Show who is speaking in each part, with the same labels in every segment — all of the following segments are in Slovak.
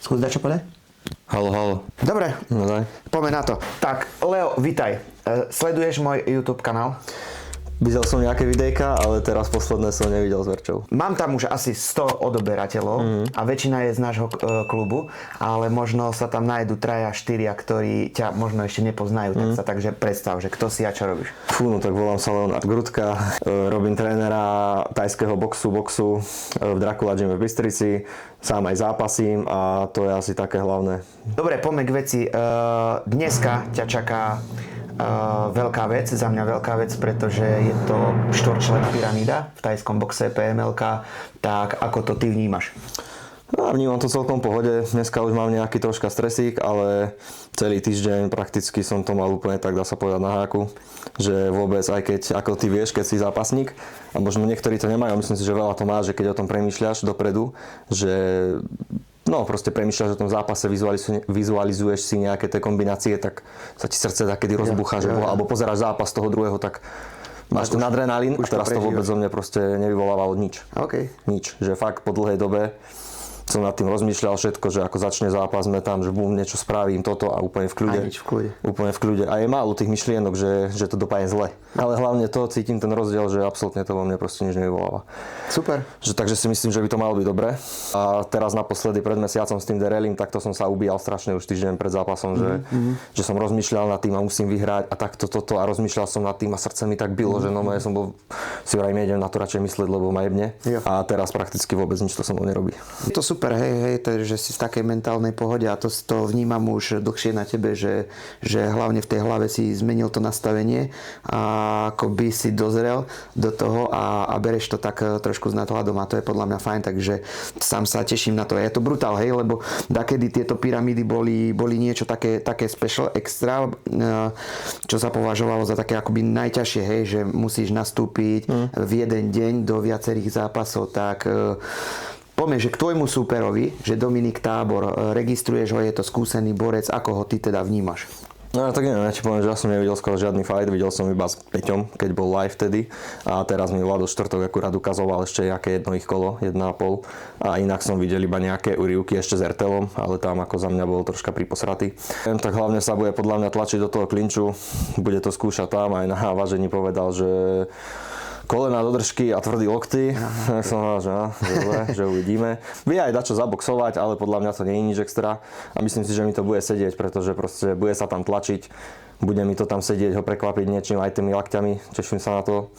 Speaker 1: Skús dať čo povedať?
Speaker 2: Halo, halo.
Speaker 1: Dobre,
Speaker 2: No daj.
Speaker 1: poďme na to. Tak, Leo, vitaj. Sleduješ môj YouTube kanál?
Speaker 2: Videl som nejaké videjka, ale teraz posledné som nevidel s Verčou.
Speaker 1: Mám tam už asi 100 odoberateľov a väčšina je z nášho klubu, ale možno sa tam nájdu 3-4, ktorí ťa možno ešte nepoznajú, tak sa takže predstav, že kto si a čo robíš.
Speaker 2: Fú, no tak volám sa Leonard Grudka, robím trénera tajského boxu v Dracula Gym v Bystrici, sám aj zápasím a to je asi také hlavné.
Speaker 1: Dobre, poďme k veci. Dneska ťa čaká veľká vec, za mňa veľká vec, pretože je to štvorčlenná pyramída v tajskom boxe PMLK, tak ako to ty vnímaš?
Speaker 2: No, vnímam to celkom v pohode, dneska už mám nejaký troška stresík, ale celý týždeň prakticky som to mal úplne tak, dá sa povedať, na háku, že vôbec, aj keď, ako ty vieš, keď si zápasník, a možno niektorí to nemajú, myslím si, že veľa to má, že keď o tom premýšľaš dopredu, že no, proste premýšľaš o tom zápase, vizualizuješ si nejaké tie kombinácie, tak sa ti srdce takedy rozbúcha, že alebo pozeráš zápas toho druhého, tak máš ten adrenalín a teraz to vôbec zo mňa proste nevyvolávalo nič.
Speaker 1: OK.
Speaker 2: Nič, že fakt po dlhej dobe som nad tým rozmýšľal všetko, že ako začne zápas, sme tam, že bum, niečo spravím, toto a úplne v kľude.
Speaker 1: A nič v kľude.
Speaker 2: Úplne v kľude. A je málo tých myšlienok, že to dopadne zle. Ale hlavne to, cítim ten rozdiel, že absolútne to vo mne proste nič nevyvoláva.
Speaker 1: Super.
Speaker 2: Takže si myslím, že by to malo byť dobre. A teraz naposledy pred mesiacom s tým Derelim, takto som sa ubíjal strašne už týždeň pred zápasom, že som rozmýšľal nad tým a musím vyhrať a takto toto a rozmýšľal som nad tým a srdce mi tak bylo, že no ja som bol si vrajme idem na to radšej myslieť, lebo ma jebne.
Speaker 1: Jo.
Speaker 2: A teraz prakticky vôbec nič to so mnou nerobí.
Speaker 1: To super, hej, to je, že si v takej mentálnej pohode a to vnímam už dlhšie na tebe, že hlavne v tej hlave si zmenil to nastavenie a ako by si dozrel do toho a bereš to tak trošku s nadhľadom a to je podľa mňa fajn, takže sám sa teším na to. Je to brutál, hej, lebo dakedy tieto pyramídy boli niečo také special, extra, čo sa považovalo za také akoby najťažšie, hej, že musíš nastúpiť v jeden deň do viacerých zápasov, tak poďme, že k tvojmu súperovi, že Dominik Tábor, registruješ ho, je to skúsený borec, ako ho ty teda vnímaš?
Speaker 2: No tak neviem, ja ti poviem, že ja som nevidel skoro žiadny fight, videl som iba s Peťom, keď bol live vtedy a teraz mi Vlado Štvrtok akurát ukazoval ešte nejaké jedno ich kolo, 1,5 a inak som videl iba nejaké úryvky ešte s Ertelom, ale tam ako za mňa bol troška priposratý. Tak hlavne sa bude podľa mňa tlačiť do toho klinču, bude to skúšať tam, aj na vážení povedal, že kolena do držky a tvrdý lokty. Tak som hovoril, že uvidíme. Vie aj dačo zaboxovať, ale podľa mňa to nie je nič extra. A myslím si, že mi to bude sedieť, pretože proste bude sa tam tlačiť. Bude mi to tam sedieť, ho prekvapiť niečím aj tými lakťami. Teším sa na to.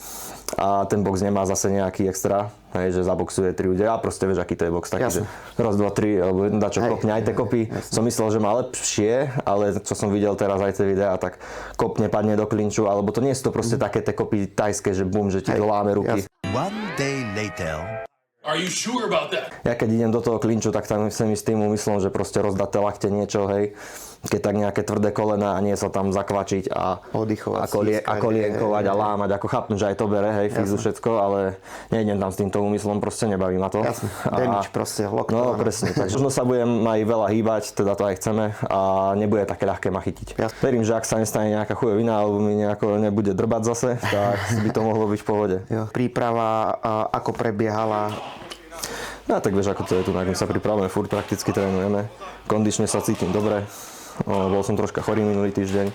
Speaker 2: A ten box nemá zase nejaký extra, hej, že zaboxuje 3 ľudia. A proste vieš, aký to je box. Taký, že raz, 2, 3, alebo dačo kopne aj tie kopy. Som myslel, že má lepšie, ale čo som videl teraz aj tie videá, tak kopne, padne do klinču, alebo to nie sú to proste také tie kopy tajské, že bum, že ti doláme ruky.
Speaker 3: One day later.
Speaker 4: Are you sure about that?
Speaker 2: Ja keď idem do toho klinču, tak tam som s tým úmyslom, že proste rozdať tie lakte niečo, hej. Keď tak nejaké tvrdé kolena a nie sa tam zakvačiť a
Speaker 1: oddychovať,
Speaker 2: a kolienkovať a lámať, ako chápem, že aj to bere, hej, fyzu všetko, ale nejdem tam s týmto úmyslom, proste nebaví ma to.
Speaker 1: Jasne, damage proste, lokto.
Speaker 2: No presne, takže možno sa budem aj veľa hýbať, teda to aj chceme a nebude také ľahké ma chytiť.
Speaker 1: Jasne.
Speaker 2: Verím, že ak sa nestane nejaká chujovina alebo mi nejako nebude drbať zase, tak by to mohlo byť v pohode.
Speaker 1: Jo. Príprava, ako prebiehala?
Speaker 2: No tak vieš, ako to je tu, my sa pripravujeme, furt prakticky trénujeme, kondične sa cítim dobre, bol som troška chorý minulý týždeň,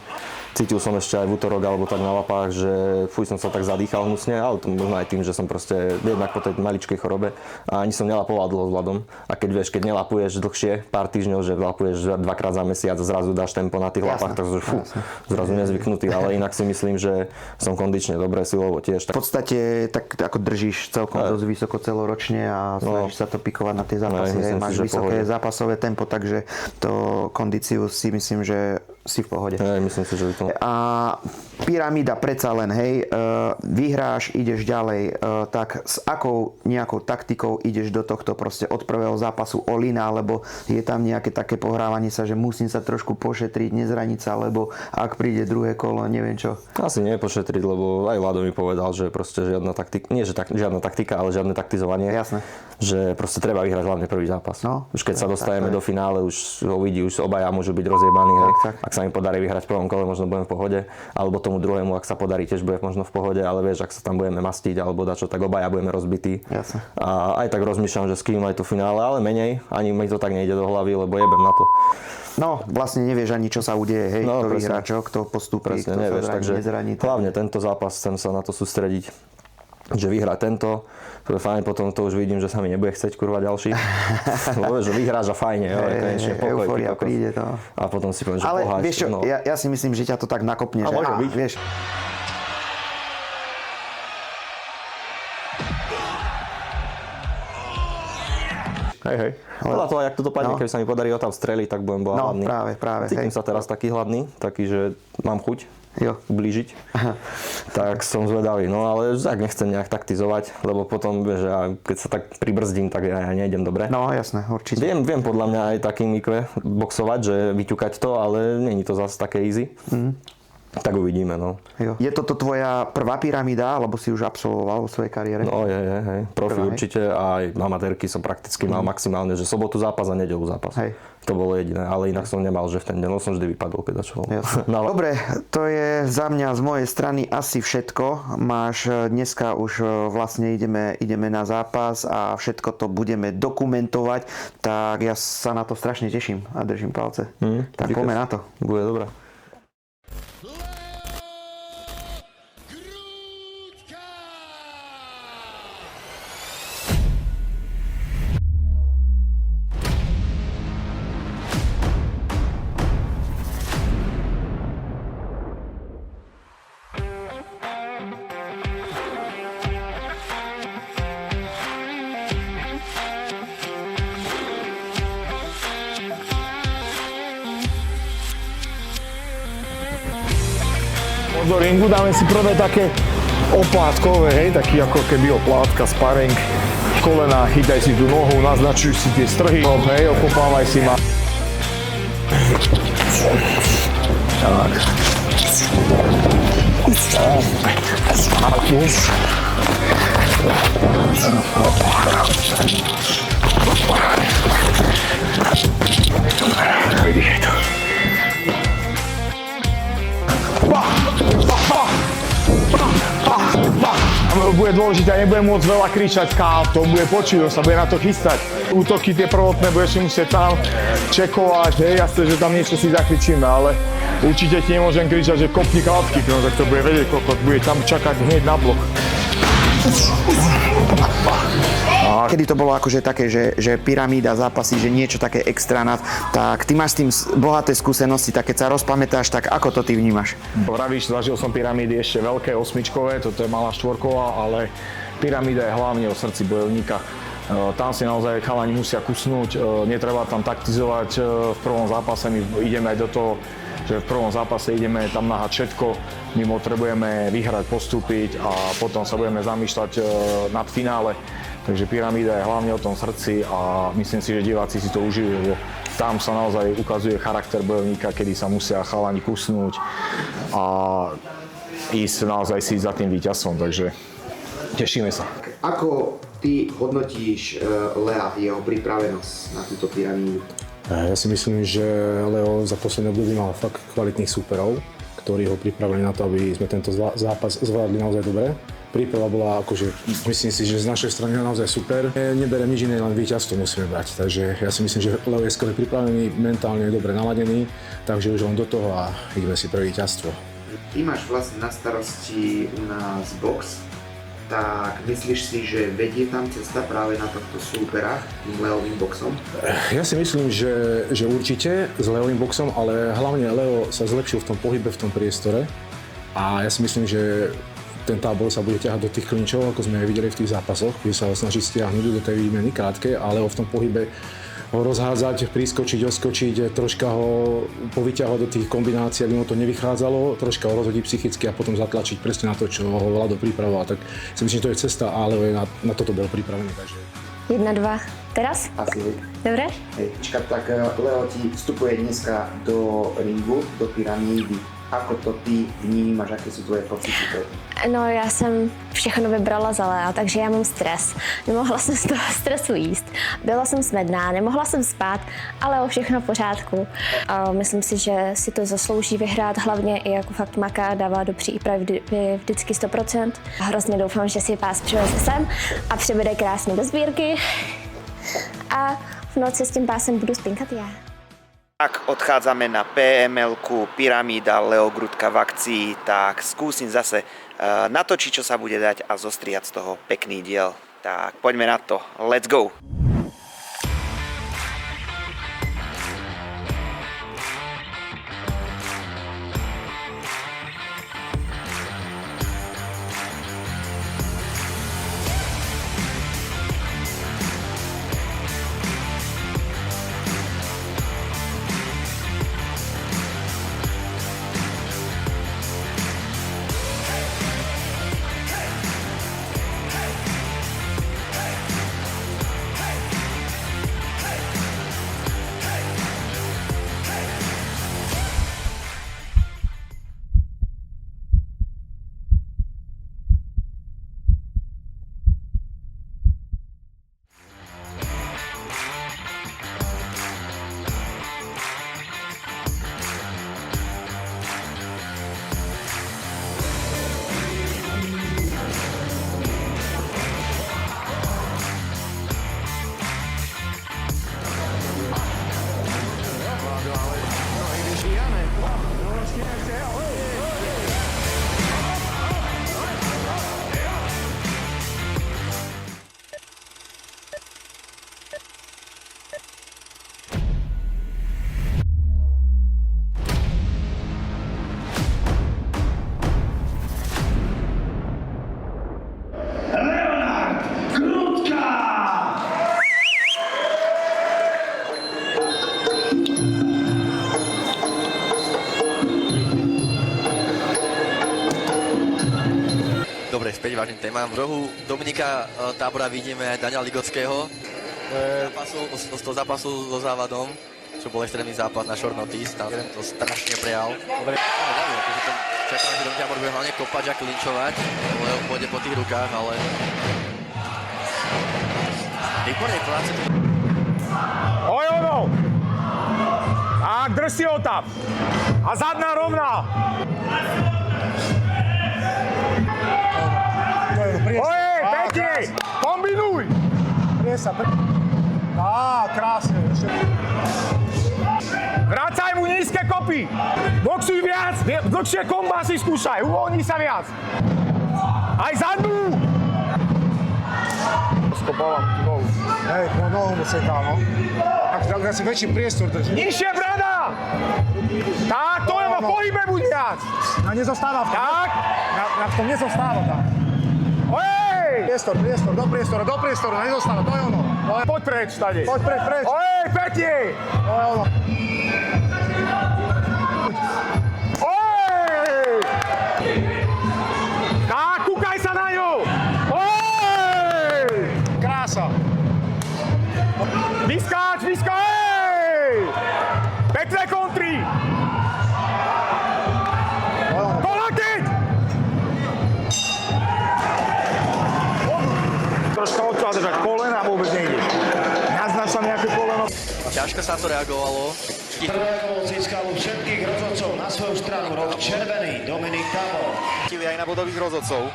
Speaker 2: cítil som ešte aj v utorok alebo tak na lapách, že som sa tak zadýchal hnusne, ale to možno aj tým, že som proste jednak po tej maličkej chorobe a ani som nelapoval dlho s Vladom a keď nelapuješ dlhšie, pár týždňov, že lapuješ 2-krát za mesiac a zrazu dáš tempo na tých lapách, tak zrazu nezvyknutý, ale inak si myslím, že som kondične dobre, silovo tiež.
Speaker 1: V podstate tak ako držíš celkom dosť vysoko celoročne a snažíš sa to pikovať na tie zápasy, máš vysoké zápasové tempo, takže to kondíciu si myslím, že si v pohode.
Speaker 2: Myslím si, že by to...
Speaker 1: A pyramída predsa len, hej, vyhráš, ideš ďalej, tak s akou nejakou taktikou ideš do tohto proste od prvého zápasu all-in, alebo je tam nejaké také pohrávanie sa, že musím sa trošku pošetriť, nezraniť sa, lebo ak príde druhé kolo, neviem čo.
Speaker 2: Asi nie pošetriť, lebo aj Vlado mi povedal, že proste žiadna taktika, nie že žiadna taktika, ale žiadne taktizovanie.
Speaker 1: Jasné.
Speaker 2: Že proste treba vyhrať hlavne prvý zápas.
Speaker 1: No,
Speaker 2: už keď sa dostaneme
Speaker 1: tak,
Speaker 2: do finále, už ho vidí, už obaja môžu byť rozjebaní, hej.
Speaker 1: Tak.
Speaker 2: A ak sa mi podarí vyhrať v prvom kole, možno budem v pohode, alebo tomu druhému, ak sa podarí, tiež bude možno v pohode, ale vieš, ak sa tam budeme mastiť alebo dačo, tak obaja budeme rozbití.
Speaker 1: Jasne.
Speaker 2: A aj tak rozmýšľam, že s kým aj to finále, ale menej, ani mi to tak nejde do hlavy, lebo jebem na to.
Speaker 1: No, vlastne nevieš ani, čo sa udeje, hej,
Speaker 2: No,
Speaker 1: kto
Speaker 2: presne.
Speaker 1: vyhrá čo, kto postupí,
Speaker 2: Presne,
Speaker 1: kto
Speaker 2: nevieš,
Speaker 1: sa zraní,
Speaker 2: takže
Speaker 1: nezraní.
Speaker 2: hlavne tento zápas chcem sa na to sústrediť, že vyhrá tento, to je fajn, potom to už vidím, že sa mi nebude chcieť kurva ďalší. Lebo že vyhráš a fajne, jo, je konečne pokoj.
Speaker 1: Eufória
Speaker 2: ty kokos.
Speaker 1: príde to.
Speaker 2: A potom si poviem, že
Speaker 1: Ale
Speaker 2: poháč,
Speaker 1: vieš čo,
Speaker 2: no.
Speaker 1: ja si myslím, že ťa to tak nakopne,
Speaker 2: A
Speaker 1: že
Speaker 2: môže byť.
Speaker 1: vieš,
Speaker 2: Hej. Podľa toho, jak to dopadne,
Speaker 1: No.
Speaker 2: keby sa mi podarí ho tam streliť, tak budem
Speaker 1: no
Speaker 2: hladný.
Speaker 1: práve,
Speaker 2: Cítim
Speaker 1: hej.
Speaker 2: sa teraz taký hladný, taký, že mám chuť
Speaker 1: Jo.
Speaker 2: ublížiť. Tak som zvedavý, no ale tak nechcem nejak taktizovať, lebo potom, vieš, ja, keď sa tak pribrzdím, tak ja nejdem dobre.
Speaker 1: No jasné, určite.
Speaker 2: Viem podľa mňa aj takým ikve boxovať, že vyťukať to, ale není to zase také easy. Tak uvidíme, no.
Speaker 1: Jo. Je toto tvoja prvá pyramída, alebo si už absolvoval vo svojej kariére?
Speaker 2: No hej. Profi
Speaker 1: Prvá, hej.
Speaker 2: určite a aj amatérky som prakticky mal maximálne, že sobotu zápas a nedeľu zápas.
Speaker 1: Hej.
Speaker 2: To bolo jediné, ale inak som nemal, že v ten deň, no som vždy vypadol, keď čo.
Speaker 1: Jasné.
Speaker 2: No,
Speaker 1: Dobre, to je za mňa z mojej strany asi všetko. Máš dneska už vlastne ideme na zápas a všetko to budeme dokumentovať, tak ja sa na to strašne teším a držím palce. Tak poďme na to.
Speaker 2: Bude dobré.
Speaker 5: Do ringu dáme si prvé také oplátkové, hej, taký ako keby oplátka, sparring, kolena, chytaj si tú nohu, naznačuj si tie strhy, hej, okopávaj si ma. Tak. Vydýchaj to. Bude dôležité, nebudem môcť veľa kričať, to bude počuť, on sa bude na to chystať. Útoky tie prvotné budeš si musieť tam čekovať, hej, jasne, že tam niečo si zakričíme, ale určite ti nemôžem kričať, že kopni klapky, no tak to bude vedieť, koľko bude tam čakať hneď na blok.
Speaker 1: Kedy to bolo akože také, že pyramída zápasy, že niečo také extra nad, tak ty máš s tým bohaté skúsenosti, tak keď sa rozpamätáš, tak ako to ty vnímaš?
Speaker 5: Vravíš, zažil som pyramídy ešte veľké, osmičkové, toto je malá štvorková, ale pyramída je hlavne o srdci bojovníka. Tam si naozaj chalani musia kusnúť, netreba tam taktizovať v prvom zápase, my ideme aj do toho, že v prvom zápase ideme tam nahať všetko, my potrebujeme vyhrať, postúpiť a potom sa budeme zamýšľať nad finále. Takže pyramída je hlavne o tom srdci a myslím si, že diváci si to užijú, lebo tam sa naozaj ukazuje charakter bojovníka, kedy sa musia chalani kusnúť a ísť naozaj si za tým víťazstvom, takže tešíme sa.
Speaker 1: Ako ty hodnotíš Lea, jeho pripravenosť na túto pyramídu?
Speaker 6: Ja si myslím, že Leo za posledné obdobie mal fakt kvalitných súperov, ktorí ho pripravili na to, aby sme tento zápas zvládli naozaj dobre. Príprava bola akože, myslím si, že z našej strany naozaj super. Neberiem nič iné, len víťazstvo musíme brať. Takže ja si myslím, že Leo je skoro pripravený, mentálne dobre naladený, takže už len do toho a ideme si pre víťazstvo.
Speaker 1: Ty máš vlastne na starosti u nás box, tak myslíš si, že vedie tam cesta práve na tohto súpera tým Leovým boxom?
Speaker 6: Ja si myslím, že určite s Leovým boxom, ale hlavne Leo sa zlepšil v tom pohybe, v tom priestore a ja si myslím, že ten tábor sa bude ťahať do tých klinčov, ako sme aj videli v tých zápasoch, kde sa ho snaží stiahnuť do tej výmeny krátke, ale v tom pohybe ho rozhádzať, priskočiť, odskočiť, troška ho povyťahovať do tých kombinácií, aby mu to nevychádzalo, troška ho rozhodiť psychicky a potom zatlačiť presne na to, čo ho Vlado pripravoval. Tak si myslím, že to je cesta, ale na toto bol pripravený. Takže...
Speaker 7: 1, 2, teraz?
Speaker 1: Asi.
Speaker 7: Dobre?
Speaker 1: Hej, tak Leo ti vstupuje dneska do ringu, do pyramídy. Ako to ty vnímaš, aké sú tvoje pocity?
Speaker 7: No, já jsem všechno vybrala za Lea, takže já mám stres. Nemohla jsem z toho stresu jíst. Byla jsem smedná, nemohla jsem spát, ale o všechno v pořádku. A myslím si, že si to zaslouží vyhrát, hlavně i jako fakt maká, dává do přípravy vždycky 100%. A hrozně doufám, že si pás přiveze sem a přivede krásně do sbírky. A v noci s tím pásem budu spinkat já.
Speaker 1: Ak odchádzame na PML-ku Pyramída Leo Grudka v akcii, tak skúsim zase natočiť, čo sa bude dať a zostriať z toho pekný diel. Tak poďme na to. Let's go!
Speaker 8: Dobre, späť vážnym témam. V rohu Dominika Tábora vidíme aj Daniela Ligockého. Z toho zápasu so Závadom, čo bol extrémny zápas na short notice, tam to strašne prejal. Dobre, čakám, že Dom Tábor bude hlavne kopať a klinčovať, lebo pôjde po tých rukách, ale... Výbornej práce tu...
Speaker 5: Oj, ono! Tak, drž si ho tam! A zadná rovná! Ojej, pekne! Kombinuj!
Speaker 6: Krásne.
Speaker 5: Vracaj mu nízke kopy! Boxuj viac! Dlhšie komba si skúšaj! Uvoľni sa viac! Aj zadnú! Skopávam tú nohu.
Speaker 6: Hej, po nohu mu seká, no. Tak si väčší priestor drží.
Speaker 5: Nižšie brada! Tak, to je v pohybe buď viac!
Speaker 6: A nezostáva v tom.
Speaker 5: Tak!
Speaker 6: Na tom nezostáva tam.
Speaker 5: Ojej!
Speaker 6: Priestor, do priestoru, nezostáva, to je ono.
Speaker 5: Poď preč, tady.
Speaker 6: Poď preč.
Speaker 5: Ojej, pekne!
Speaker 6: To je ono.
Speaker 5: Ojej! Tak, kúkaj sa na ňu! Ojej!
Speaker 6: Krása.
Speaker 5: Vyskáč, ej! Pekné kontry! Kolakeť! Troška odtiaľ držať kolena, vôbec nejdeš. Naznačam nejaké koleno.
Speaker 8: Ťažko sa to reagovalo.
Speaker 9: Prvé kolo získal u všetkých rozhodcov na svoju stranu roh červený Dominik Tábor.
Speaker 10: Aj na bodových rozhodcov.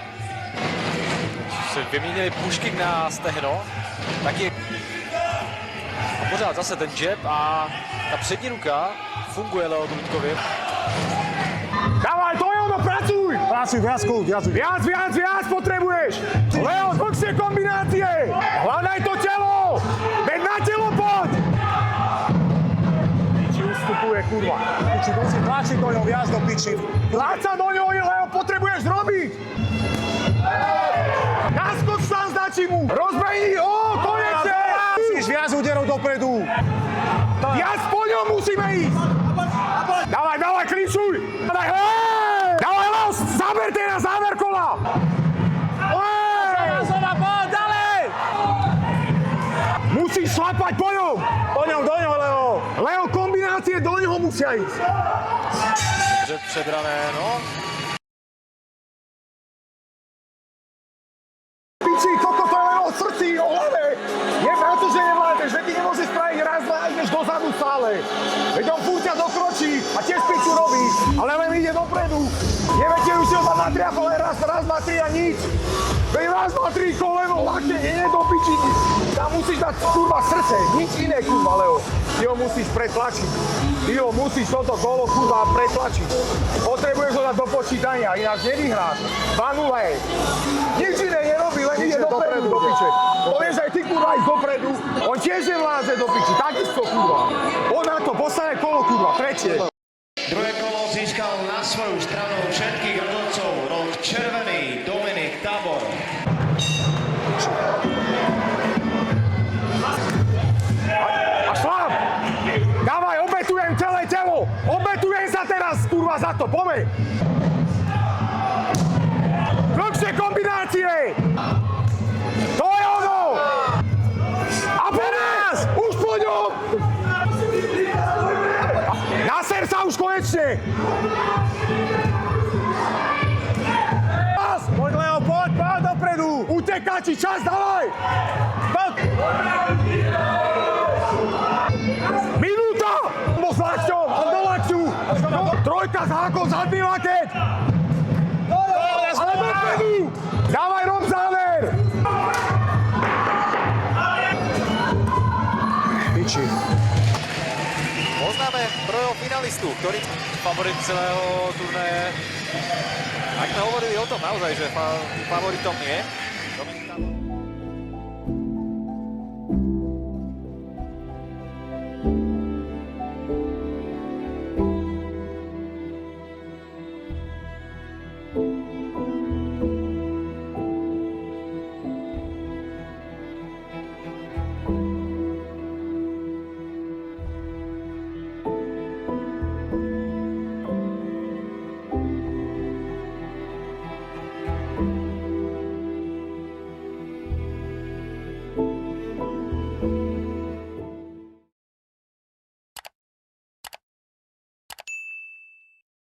Speaker 10: Se vyměnili pušky na stehno, taky a pořád zase ten jab a ta přední ruka funguje Leo Grudkovi.
Speaker 5: Dávaj, to je ono, pracuj!
Speaker 6: Pracuj,
Speaker 5: Viac potrebuješ! Leo, dlhšie kombinácie! Hľadaj to telo! Veď na telo poď! Piči ustupuje, kurva.
Speaker 6: Piči, tlačí do ňo viac do piči.
Speaker 5: Tlač sa do ňoho, Leo, potrebuješ robiť! Naskoč sa, značí mu! Rozbehni, konečne!
Speaker 6: Musíš viac úderov dopredu.
Speaker 5: Viac po ňom musíme ísť! Dávaj, klinčuj! Dávaj, Leo, záber teraz, záver kola! Musíš šlapať po ňom!
Speaker 6: Do ňom, Leo.
Speaker 5: Leo, kombinácie do ňoho musia ísť!
Speaker 10: Dobře předrané, no.
Speaker 5: Piči, toto to je len o srdci, o hlave. Je na to, že nevládneš, že ty nemôžeš spraviť raz, dva, ideš dozadu stále. Veď on furt ťa dokročí a tiež piču robí, ale len ide dopredu. Neviete, už si ho tam natriafol len raz, dva, tri a nič. Veď raz, dva, tri, koleno, lakne, nie do piči. Tam musíš dať kurva srdce, nič iné kurva, Leo. Ty ho musíš pretlačiť. Ty ho musíš toto kolo kurva pretlačiť. Potrebuješ ho dať do počítania, ináč nevyhráš. 2-0. Nič iné nerobí, len ide dopredu, do piče. Povieš aj ty kurva ísť dopredu, on tiež nevládze do piči, takisto kurva. On na to, posledné kolo kurva, tretie.
Speaker 9: Druhé kolo získal na svoju stranu všetkých rozhodcov roh červený Dominik Tabor.
Speaker 5: A šláp! Dávaj, obetujem celé telo! Obetujem sa teraz, kurva, za to, poďme! Dlhšie kombinácie! To je ono! A teraz! Už po ňom! Naser sa už konečne! Poď, Leo, poď dopredu! Utekáči, čas, dávaj! Minúta! Bo s lakťom, on do lakťu! Trojka s hákom, zadný lakeť! Ale dopredu! Dávaj, rob záver! Piči.
Speaker 10: Poznáme prvého finalistu, ktorý favorit celého turnaje. Ak sme hovorili o tom naozaj, že favoritom je,